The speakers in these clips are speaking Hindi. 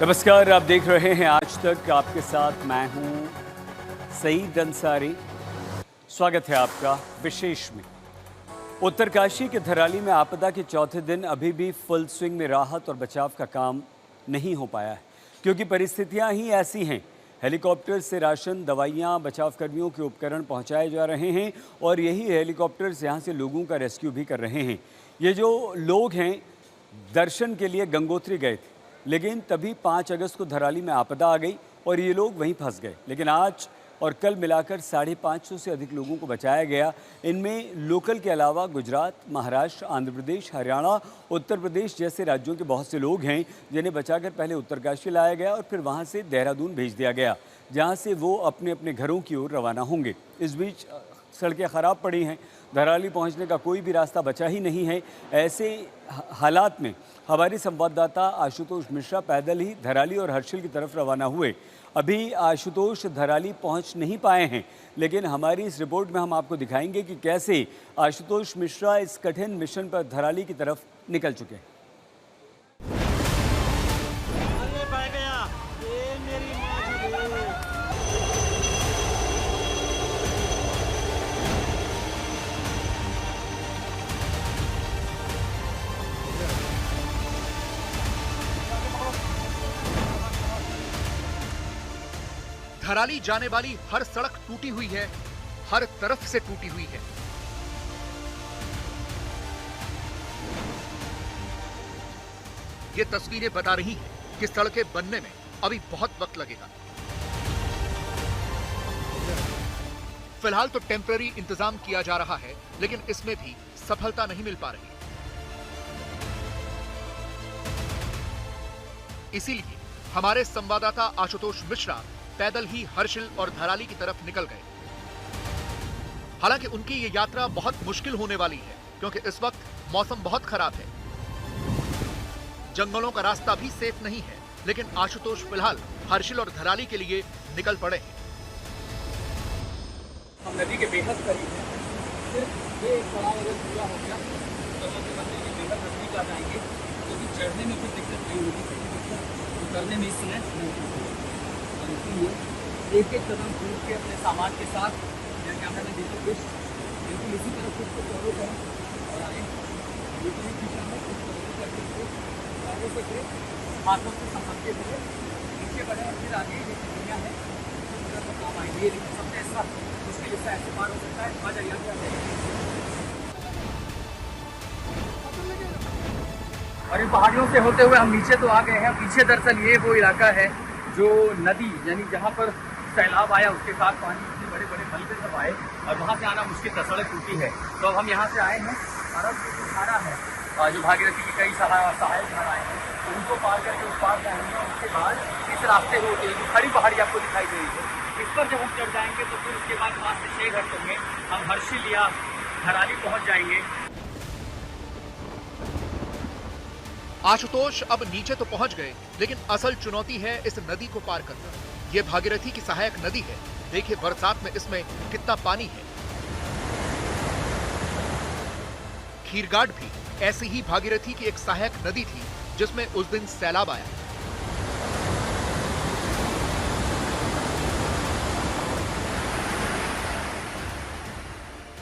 नमस्कार, आप देख रहे हैं आज तक। आपके साथ मैं हूं सईद अंसारी। स्वागत है आपका विशेष में। उत्तरकाशी के धराली में आपदा के चौथे दिन अभी भी फुल स्विंग में राहत और बचाव का काम नहीं हो पाया है, क्योंकि परिस्थितियां ही ऐसी हैं। हेलीकॉप्टर से राशन, दवाइयां, बचाव कर्मियों के उपकरण पहुंचाए जा रहे हैं और यही हेलीकॉप्टर्स यहां से लोगों का रेस्क्यू भी कर रहे हैं। ये जो लोग हैं दर्शन के लिए गंगोत्री गए थे, लेकिन तभी 5 अगस्त को धराली में आपदा आ गई और ये लोग वहीं फंस गए। लेकिन आज और कल मिलाकर 550 से अधिक लोगों को बचाया गया। इनमें लोकल के अलावा गुजरात, महाराष्ट्र, आंध्र प्रदेश, हरियाणा, उत्तर प्रदेश जैसे राज्यों के बहुत से लोग हैं, जिन्हें बचाकर पहले उत्तरकाशी लाया गया और फिर वहां से देहरादून भेज दिया गया, जहां से वो अपने अपने घरों की ओर रवाना होंगे। इस बीच सड़कें ख़राब पड़ी हैं, धराली पहुंचने का कोई भी रास्ता बचा ही नहीं है। ऐसे हालात में हमारे संवाददाता आशुतोष मिश्रा पैदल ही धराली और हर्षिल की तरफ रवाना हुए। अभी आशुतोष धराली पहुंच नहीं पाए हैं, लेकिन हमारी इस रिपोर्ट में हम आपको दिखाएंगे कि कैसे आशुतोष मिश्रा इस कठिन मिशन पर धराली की तरफ निकल चुके हैं। धराली जाने वाली हर सड़क टूटी हुई है, हर तरफ से टूटी हुई है। ये तस्वीरें बता रही हैं कि सड़कें बनने में अभी बहुत वक्त लगेगा। फिलहाल तो टेम्पररी इंतजाम किया जा रहा है, लेकिन इसमें भी सफलता नहीं मिल पा रही। इसीलिए हमारे संवाददाता आशुतोष मिश्रा पैदल ही हर्षिल और धराली की तरफ निकल गए। हालांकि उनकी ये यात्रा बहुत मुश्किल होने वाली है, क्योंकि इस वक्त मौसम बहुत खराब है। जंगलों का रास्ता भी सेफ नहीं है, लेकिन आशुतोष फिलहाल हर्षिल और धराली के लिए निकल पड़े हैं। हम नदी के बेहद करीब हैं। सिर्फ ये पड़ाव अगर पूरा हो गया तो हम मंदिर के बेहद नजदीक आ जाएंगे, क्योंकि चढ़ने में कोई दिक्कत नहीं होगी, उतरने में इस समय नहीं होगी। इसलिए एक कदम दूर के अपने सामान के साथ कैमरा में देखो कुछ बिल्कुल इसी तरह खुद को फॉलो करें और आए बिल्कुल दिशा में खुद को आगे से हाथों से संपर्क करें, नीचे बढ़े और फिर आगे ये दुनिया है तो काम आएंगे। लेकिन सबसे ऐसा मुश्किल हिस्सा ऐसे पार हो सकता है। आ जाइए और इन पहाड़ियों से होते हुए हम नीचे तो आ गए हैं। पीछे दरअसल ये वो इलाका है जो नदी यानी जहाँ पर सैलाब आया उसके साथ पानी इतने बड़े बड़े मलबे सब आए और वहाँ से आना मुश्किल था, सड़क टूटी है। तो अब हम यहाँ से आए हैं और अब जो धारा है, जो भागीरथी की कई सहायक धाराएं हैं, तो उनको पार करके उस पार जाएंगे। और उसके बाद इस रास्ते को जो खड़ी पहाड़ी आपको दिखाई दे रही है, इस पर जब हम चढ़ जाएंगे तो फिर उसके बाद 5 से 6 घंटों में हम हर्षिल या धराली पहुँच जाएंगे। आशुतोष अब नीचे तो पहुंच गए, लेकिन असल चुनौती है इस नदी को पार करना। ये भागीरथी की सहायक नदी है। देखिए बरसात में इसमें कितना पानी है। खीरगाट भी ऐसी ही भागीरथी की एक सहायक नदी थी, जिसमें उस दिन सैलाब आया।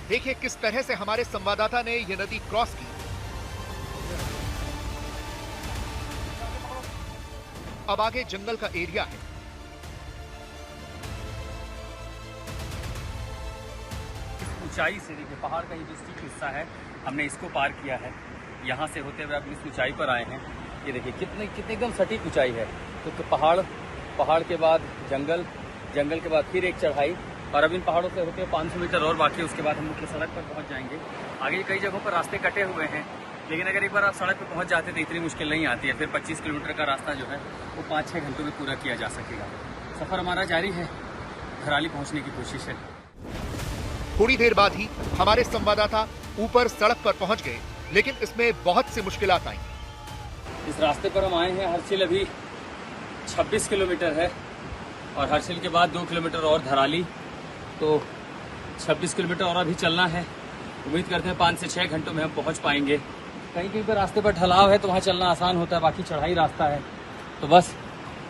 देखिए किस तरह से हमारे संवाददाता ने यह नदी क्रॉस की। अब आगे जंगल का एरिया है। ऊंचाई से देखिए पहाड़ का ये जो स्टीप हिस्सा है, हमने इसको पार किया है। यहाँ से होते हुए अब इस ऊंचाई पर आए हैं। ये देखिए कितने एकदम सटीक ऊंचाई है। तो पहाड़ के बाद जंगल के बाद फिर एक चढ़ाई, और अब इन पहाड़ों से होते हुए 500 मीटर और बाकी, उसके बाद हम मुख्य सड़क पर पहुँच जाएंगे। आगे कई जगहों पर रास्ते कटे हुए हैं, लेकिन अगर एक बार आप सड़क पर पहुंच जाते तो इतनी मुश्किल नहीं आती है। फिर 25 किलोमीटर का रास्ता जो है वो 5-6 घंटों में पूरा किया जा सकेगा। सफ़र हमारा जारी है, धराली पहुंचने की कोशिश है। थोड़ी देर बाद ही हमारे संवाददाता ऊपर सड़क पर पहुंच गए, लेकिन इसमें बहुत सी मुश्किलात आई। इस रास्ते पर हम आए हैं। हर्षिल अभी 26 किलोमीटर है और हर्षिल के बाद 2 किलोमीटर और धराली, तो 26 किलोमीटर और अभी चलना है। उम्मीद करते हैं 5 से 6 घंटों में हम पहुंच पाएंगे। कहीं कहीं पर रास्ते पर ढलाव है तो वहाँ चलना आसान होता है, बाकी चढ़ाई रास्ता है। तो बस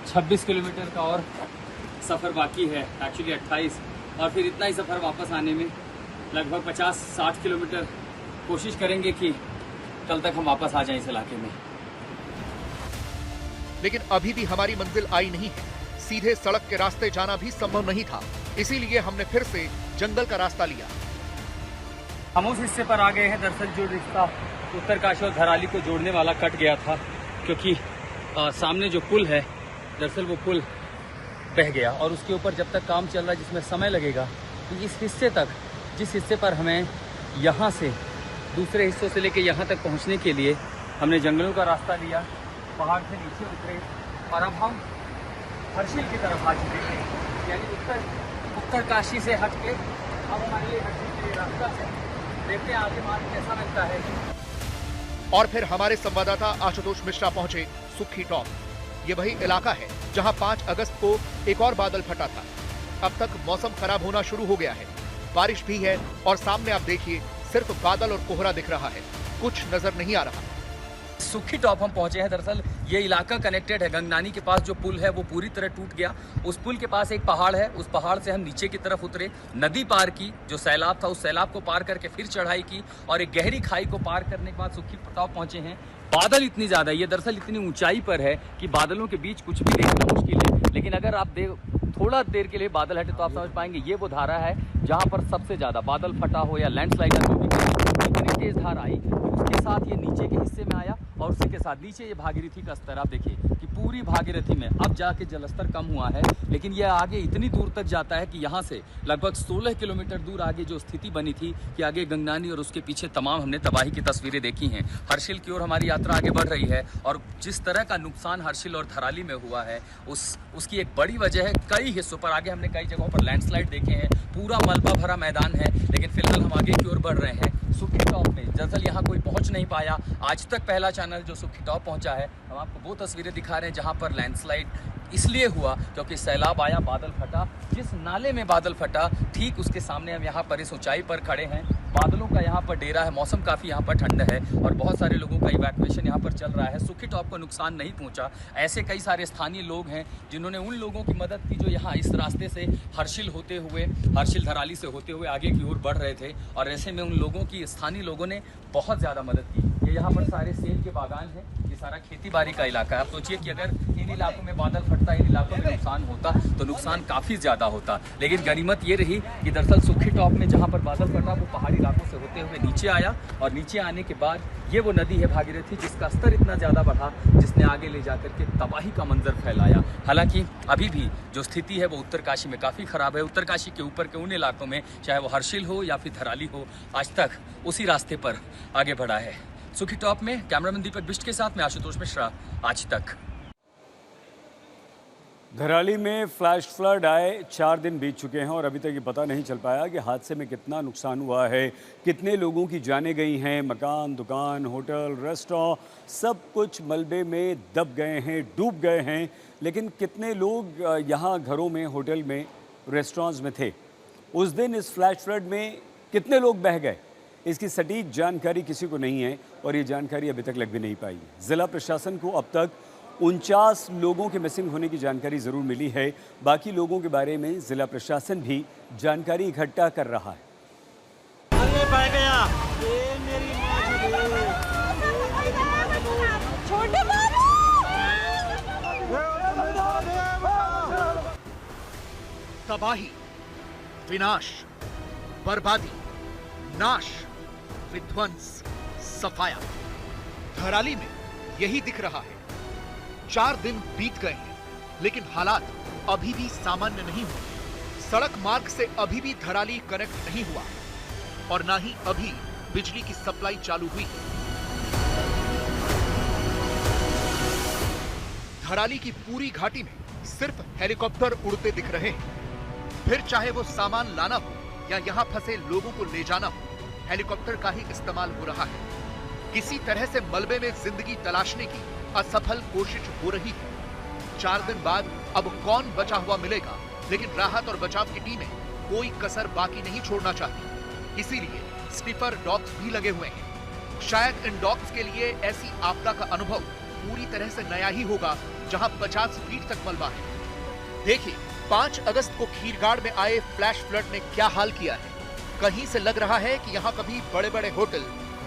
26 किलोमीटर का और सफ़र बाकी है, एक्चुअली 28, और फिर इतना ही सफ़र वापस आने में लगभग 50-60 किलोमीटर। कोशिश करेंगे कि कल तक हम वापस आ जाएं इस इलाके में। लेकिन अभी भी हमारी मंजिल आई नहीं है। सीधे सड़क के रास्ते जाना भी संभव नहीं था, इसीलिए हमने फिर से जंगल का रास्ता लिया। हम उस हिस्से पर आ गए हैं। दरअसल जो रिश्ता उत्तरकाशी और धराली को जोड़ने वाला कट गया था, क्योंकि सामने जो पुल है, दरअसल वो पुल बह गया और उसके ऊपर जब तक काम चल रहा है जिसमें समय लगेगा, तो इस हिस्से तक, जिस हिस्से पर हमें यहाँ से दूसरे हिस्सों से लेके यहाँ तक पहुँचने के लिए हमने जंगलों का रास्ता लिया, पहाड़ से नीचे उतरे और अब हम हर्षिल की तरफ आ चुके हैं। यानी उत्तरकाशी से हट के अब हमारे लिए हर्षिल के लिए रास्ता है। देखते हैं आगे मार्ग कैसा लगता है। और फिर हमारे संवाददाता आशुतोष मिश्रा पहुंचे सुखी टॉप। ये वही इलाका है जहां 5 अगस्त को एक और बादल फटा था। अब तक मौसम खराब होना शुरू हो गया है, बारिश भी है और सामने आप देखिए सिर्फ बादल और कोहरा दिख रहा है, कुछ नजर नहीं आ रहा। सुखी टॉप हम पहुंचे हैं। दरअसल ये इलाका कनेक्टेड है। गंगनानी के पास जो पुल है वो पूरी तरह टूट गया। उस पुल के पास एक पहाड़ है, उस पहाड़ से हम नीचे की तरफ उतरे, नदी पार की, जो सैलाब था उस सैलाब को पार करके फिर चढ़ाई की और एक गहरी खाई को पार करने के बाद सुखी टॉप पहुंचे हैं। बादल इतनी ज़्यादा, ये दरअसल इतनी ऊंचाई पर है कि बादलों के बीच कुछ भी देखना मुश्किल है, लेकिन अगर आप थोड़ा देर के लिए बादल हटे तो आप समझ पाएंगे ये वो धारा है जहाँ पर सबसे ज़्यादा बादल फटा हो या लैंडस्लाइड जो भी इतनी तेज धार आई, उसके साथ ये नीचे के हिस्से में आया और उसी के साथ नीचे ये भागीरथी का स्तर आप देखिए कि पूरी भागीरथी में अब जाके जलस्तर कम हुआ है, लेकिन यह आगे इतनी दूर तक जाता है कि यहाँ से लगभग 16 किलोमीटर दूर आगे जो स्थिति बनी थी कि आगे गंगनानी और उसके पीछे तमाम हमने तबाही की तस्वीरें देखी हैं। हर्षिल की ओर हमारी यात्रा आगे बढ़ रही है और जिस तरह का नुकसान हर्षिल और धराली में हुआ है उसकी एक बड़ी वजह है कई हिस्सों पर। आगे हमने कई जगहों पर लैंडस्लाइड देखे हैं, पूरा मलबा भरा मैदान है, लेकिन फिलहाल हम आगे की ओर बढ़ रहे हैं सुखी टॉप में। दरअसल यहाँ कोई पहुँच नहीं पाया, आज तक पहला चैनल जो सुखी टॉप पहुँचा है। हम आपको वो तस्वीरें दिखा रहे हैं जहाँ पर लैंडस्लाइड इसलिए हुआ क्योंकि सैलाब आया, बादल फटा। जिस नाले में बादल फटा ठीक उसके सामने हम यहाँ पर इस ऊंचाई पर खड़े हैं। बादलों का यहाँ पर डेरा है, मौसम काफ़ी यहाँ पर ठंड है और बहुत सारे लोगों का इवैक्यूएशन यहाँ पर चल रहा है। सुखी टॉप को नुकसान नहीं पहुँचा। ऐसे कई सारे स्थानीय लोग हैं जिन्होंने उन लोगों की मदद की जो यहाँ इस रास्ते से हर्षिल धराली से होते हुए आगे की ओर बढ़ रहे थे, और ऐसे में उन लोगों की, स्थानीय लोगों ने बहुत ज़्यादा मदद की। ये यहाँ पर सारे सेब के बागान हैं, ये सारा खेती बाड़ी का इलाका है। आप सोचिए कि अगर इन इलाकों में बादल फटता, इन इलाकों में नुकसान होता तो नुकसान काफ़ी ज़्यादा होता। लेकिन गनीमत ये रही कि दरअसल सुखी टॉप में जहाँ पर बादल फटा वो पहाड़ी इलाकों से होते हुए नीचे आया और नीचे आने के बाद ये वो नदी है भागीरथी जिसका स्तर इतना ज़्यादा बढ़ा जिसने आगे ले जाकर के तबाही का मंजर फैलाया। हालांकि अभी भी जो स्थिति है वो उत्तरकाशी में काफ़ी ख़राब है। उत्तरकाशी के ऊपर के उन इलाकों में, चाहे वो हर्षिल हो या फिर धराली हो, आज तक उसी रास्ते पर आगे बढ़ा है। सुखी टॉप में कैमरामैन दीपक बिष्ट के साथ में आशुतोष मिश्रा, आज तक। धराली में फ्लैश फ्लड आए 4 दिन बीत चुके हैं और अभी तक ये पता नहीं चल पाया कि हादसे में कितना नुकसान हुआ है, कितने लोगों की जानें गई हैं। मकान, दुकान, होटल, रेस्टोरेंट सब कुछ मलबे में दब गए हैं, डूब गए हैं। लेकिन कितने लोग यहाँ घरों में, होटल में, रेस्टोरेंट्स में थे उस दिन इस फ्लैश फ्लड में, कितने लोग बह गए, इसकी सटीक जानकारी किसी को नहीं है और ये जानकारी अभी तक लग भी नहीं पाई। ज़िला प्रशासन को अब तक 49 लोगों के मिसिंग होने की जानकारी ज़रूर मिली है। बाकी लोगों के बारे में ज़िला प्रशासन भी जानकारी इकट्ठा कर रहा है। अरे बह गया, ये मेरी छोटे तबाही, विनाश, बर्बादी, नाश, विध्वंस, सफाया। धराली में यही दिख रहा है। 4 दिन बीत गए हैं, लेकिन हालात अभी भी सामान्य नहीं हुए। सड़क मार्ग से अभी भी धराली कनेक्ट नहीं हुआ और ना ही अभी बिजली की सप्लाई चालू हुई। धराली की पूरी घाटी में सिर्फ हेलीकॉप्टर उड़ते दिख रहे हैं। फिर चाहे वो सामान लाना हो या यहाँ फंसे लोगों को ले जाना हो, हेलीकॉप्टर का ही इस्तेमाल हो रहा है। किसी तरह से मलबे में जिंदगी तलाशने की असफल कोशिश हो रही है। 4 दिन बाद अब कौन बचा हुआ मिलेगा, लेकिन राहत और बचाव की टीमें कोई कसर बाकी नहीं छोड़ना चाहती। इसीलिए स्निफर डॉग्स भी लगे हुए हैं। शायद इन डॉग्स के लिए ऐसी आपदा का अनुभव पूरी तरह से नया ही होगा जहां 50 फीट तक मलबा है। देखिए 5 अगस्त को खीरगाड़ में आए फ्लैश फ्लड ने क्या हाल किया है। कहीं से लग रहा है कि यहाँ कभी बड़े बड़े होटल,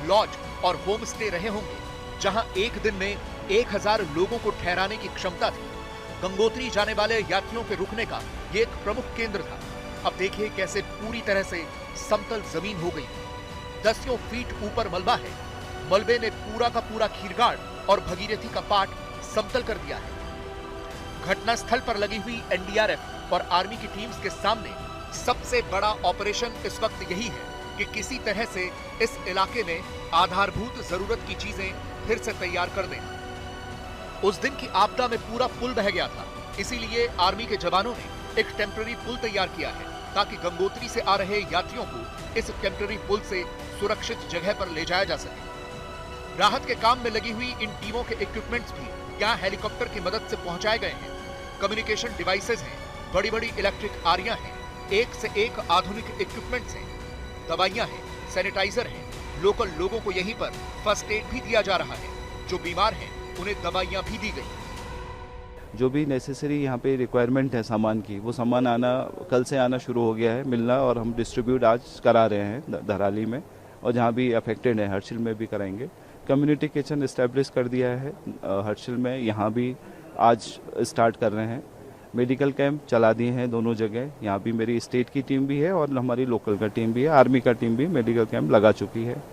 लॉज और होम स्टे रहे होंगे, जहां एक दिन में 1000 लोगों को ठहराने की क्षमता थी। गंगोत्री जाने वाले यात्रियों के रुकने का ये एक प्रमुख केंद्र था। अब देखिए कैसे पूरी तरह से समतल जमीन हो गई। 10 फीट ऊपर मलबा है। मलबे ने पूरा का पूरा खीरगाड़ और भगीरथी का पाट समतल कर दिया है। घटनास्थल पर लगी हुई एनडीआरएफ और आर्मी की टीम्स के सामने सबसे बड़ा ऑपरेशन इस वक्त यही है कि किसी तरह से इस इलाके में आधारभूत जरूरत की चीजें फिर से तैयार कर दें। उस दिन की आपदा में पूरा पुल बह गया था, इसीलिए आर्मी के जवानों ने एक टेम्पररी पुल तैयार किया है ताकि गंगोत्री से आ रहे यात्रियों को इस टेम्पररी पुल से सुरक्षित जगह पर ले जाया जा सके। राहत के काम में लगी हुई इन टीमों के इक्विपमेंट्स भी यहाँ हेलीकॉप्टर की मदद से पहुंचाए गए हैं। कम्युनिकेशन डिवाइसेज हैं, बड़ी बड़ी इलेक्ट्रिक आरियां हैं, एक से एक आधुनिक इक्विपमेंट्स हैं, दवाइयां हैं, सैनिटाइजर हैं। लोकल लोगों को यहीं पर फर्स्ट एड भी दिया जा रहा है। जो बीमार हैं उन्हें दवाइयां भी दी गई। जो भी नेसेसरी यहाँ पे रिक्वायरमेंट है सामान की, वो सामान आना कल से आना शुरू हो गया है, मिलना, और हम डिस्ट्रीब्यूट आज करा रहे हैं धराली में, और जहाँ भी अफेक्टेड है हर्षिल में भी कराएंगे। कम्युनिटी किचन इस्टेब्लिश कर दिया है हर्षिल में, यहाँ भी आज स्टार्ट कर रहे हैं। मेडिकल कैंप चला दिए हैं दोनों जगह, यहाँ भी मेरी स्टेट की टीम भी है और हमारी लोकल का टीम भी है, आर्मी का टीम भी मेडिकल कैंप लगा चुकी है।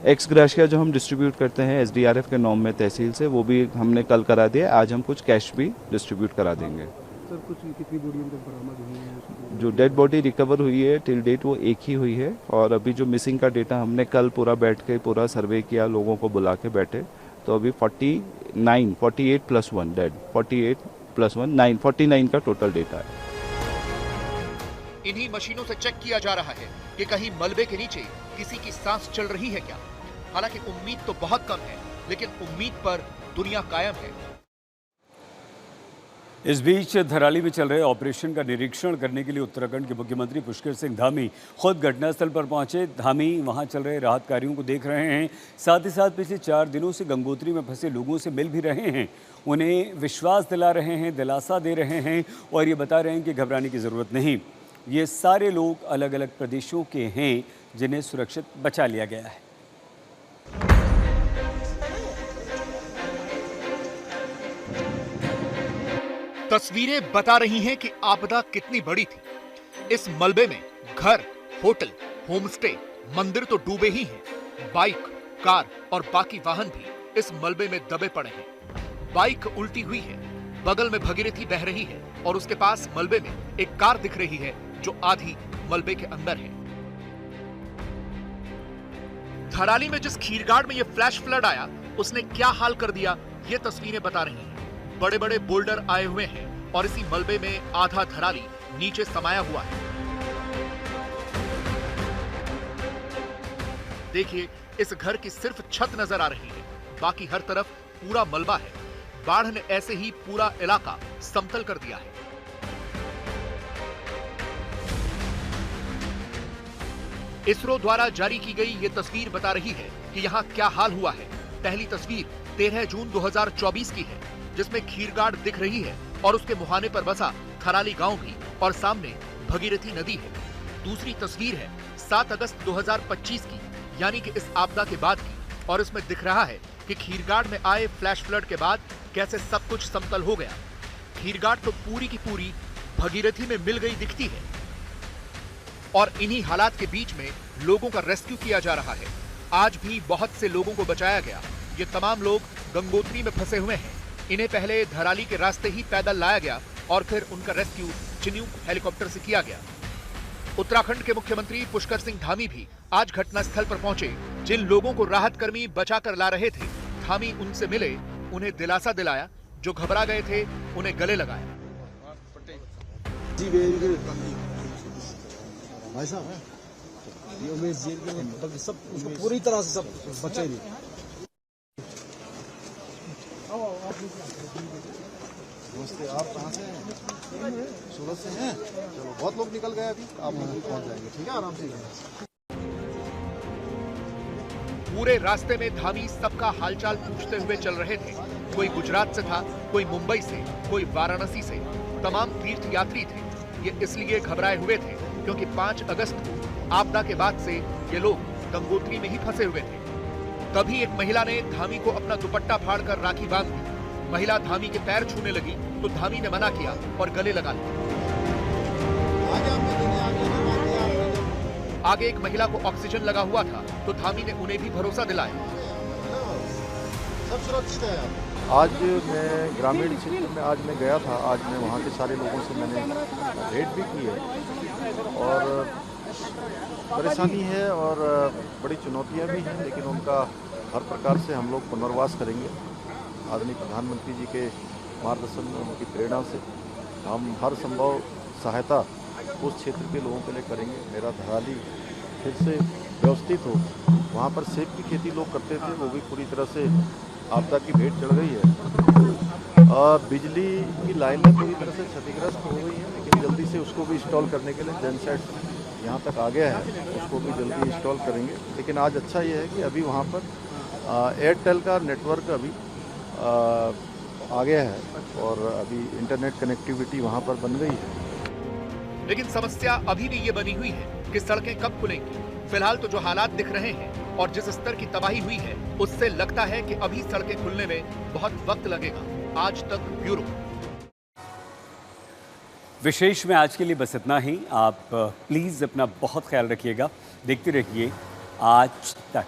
एक्स ग्राशिया जो हम डिस्ट्रीब्यूट करते हैं एसडीआरएफ के नॉर्म में तहसील से, वो भी हमने कल करा दिया। आज हम कुछ कैश भी डिस्ट्रीब्यूट करा देंगे। सर कुछ कितनी बॉडी बरामद हुई है? जो डेड बॉडी रिकवर हुई है टिल डेट वो एक ही हुई है, और अभी जो मिसिंग का डेटा हमने कल पूरा बैठ के पूरा सर्वे किया, लोगों को बुला के बैठे, तो अभी 48 प्लस 1 डेड, 48 प्लस 1 49 का टोटल डेटा है। इन्हीं मशीनों से चेक किया जा रहा है कि कहीं मलबे के नीचे किसी की सांस चल रही है क्या। हालांकि उम्मीद तो बहुत कम है, लेकिन उम्मीद पर दुनिया कायम है। इस बीच धराली में चल रहे ऑपरेशन का निरीक्षण करने के लिए उत्तराखंड के मुख्यमंत्री पुष्कर सिंह धामी खुद घटनास्थल पर पहुंचे। धामी वहां चल रहे राहत कार्यों को देख रहे हैं, साथ ही साथ पिछले 4 दिनों से गंगोत्री में फंसे लोगों से मिल भी रहे हैं, उन्हें विश्वास दिला रहे हैं, दिलासा दे रहे हैं, और ये बता रहे हैं कि घबराने की ज़रूरत नहीं। ये सारे लोग अलग अलग प्रदेशों के हैं जिन्हें सुरक्षित बचा लिया गया है। तस्वीरें बता रही हैं कि आपदा कितनी बड़ी थी। इस मलबे में घर, होटल, होमस्टे, मंदिर तो डूबे ही हैं। बाइक, कार और बाकी वाहन भी इस मलबे में दबे पड़े हैं। बाइक उल्टी हुई है, बगल में भगीरथी बह रही है, और उसके पास मलबे में एक कार दिख रही है जो आधी मलबे के अंदर है। धराली में जिस खीरगाड़ में ये फ्लैश फ्लड आया, उसने क्या हाल कर दिया, ये तस्वीरें बता रही हैं। बड़े बड़े बोल्डर आए हुए हैं और इसी मलबे में आधा धराली नीचे समाया हुआ है। देखिए इस घर की सिर्फ छत नजर आ रही है, बाकी हर तरफ पूरा मलबा है। बाढ़ ने ऐसे ही पूरा इलाका समतल कर दिया है। इसरो द्वारा जारी की गई ये तस्वीर बता रही है कि यहाँ क्या हाल हुआ है। पहली तस्वीर 13 जून 2024 की है, जिसमें खीरगाड़ दिख रही है और उसके मुहाने पर बसा थराली गांव भी, और सामने भगीरथी नदी है। दूसरी तस्वीर है 7 अगस्त 2025 की, यानी कि इस आपदा के बाद की, और इसमें दिख रहा है कि खीरगाड़ में आए फ्लैश फ्लड के बाद कैसे सब कुछ समतल हो गया। खीरगाड़ तो पूरी की पूरी भगीरथी में मिल गई दिखती है, और इन्हीं हालात के बीच में लोगों का रेस्क्यू किया जा रहा है। आज भी बहुत से लोगों को बचाया गया। ये तमाम लोग गंगोत्री में फंसे हुए हैं। इन्हें पहले धराली के रास्ते ही पैदल लाया गया और फिर उनका रेस्क्यू चिन्यूक हेलीकॉप्टर से किया गया। उत्तराखंड के मुख्यमंत्री पुष्कर सिंह धामी भी आज घटनास्थल पर पहुंचे। जिन लोगों को राहत कर्मी बचाकर ला रहे थे, धामी उनसे मिले, उन्हें दिलासा दिलाया। जो घबरा गए थे उन्हें गले लगाया। भाई साहब ये उमेश जेल के सब उसको पूरी तरह से सब बचे नहीं। नमस्ते, आप कहाँ से हैं? सूरत से हैं? चलो बहुत लोग निकल गए, अभी आप पहुँच जाएंगे, ठीक है, आराम से। पूरे रास्ते में धामी सबका हालचाल पूछते हुए चल रहे थे। कोई गुजरात से था, कोई मुंबई से, कोई वाराणसी से। तमाम तीर्थ यात्री थे। ये इसलिए घबराए हुए थे क्योंकि 5 अगस्त को आपदा के बाद से ये लोग गंगोत्री में ही फंसे हुए थे। तभी एक महिला ने धामी को अपना दुपट्टा फाड़कर राखी बांध दी। महिला धामी के पैर छूने लगी तो धामी ने मना किया और गले लगा लिया। आगे एक महिला को ऑक्सीजन लगा हुआ था तो धामी ने उन्हें भी भरोसा दिलाया। सब सुरक्षित है। आज मैं ग्रामीण क्षेत्र में आज मैं गया था। आज मैं वहाँ के सारे लोगों से मैंने भेंट भी की है और परेशानी है और बड़ी चुनौतियाँ भी हैं, लेकिन उनका हर प्रकार से हम लोग पुनर्वास करेंगे। आदरणीय प्रधानमंत्री जी के मार्गदर्शन में, उनकी प्रेरणा से हम हर संभव सहायता उस क्षेत्र के लोगों के लिए करेंगे। मेरा धराली फिर से व्यवस्थित हो। वहाँ पर सेब की खेती लोग करते थे, वो भी पूरी तरह से आपदा की भेंट चढ़ गई है। और बिजली की लाइनें पूरी तरह से क्षतिग्रस्त हो गई हैं, लेकिन जल्दी से उसको भी इंस्टॉल करने के लिए जनसेट यहाँ तक आ गया है, उसको भी जल्दी इंस्टॉल करेंगे। लेकिन आज अच्छा ये है कि अभी वहाँ पर एयरटेल का नेटवर्क अभी आ गया है और अभी इंटरनेट कनेक्टिविटी वहाँ पर बन गई है। लेकिन समस्या अभी भी ये बनी हुई है कि सड़कें कब खुलेंगी। फिलहाल तो जो हालात दिख रहे हैं और जिस स्तर की तबाही हुई है, उससे लगता है कि अभी सड़कें खुलने में बहुत वक्त लगेगा। आज तक ब्यूरो। विशेष में आज के लिए बस इतना ही। आप प्लीज़ अपना बहुत ख्याल रखिएगा। देखते रहिए आज तक।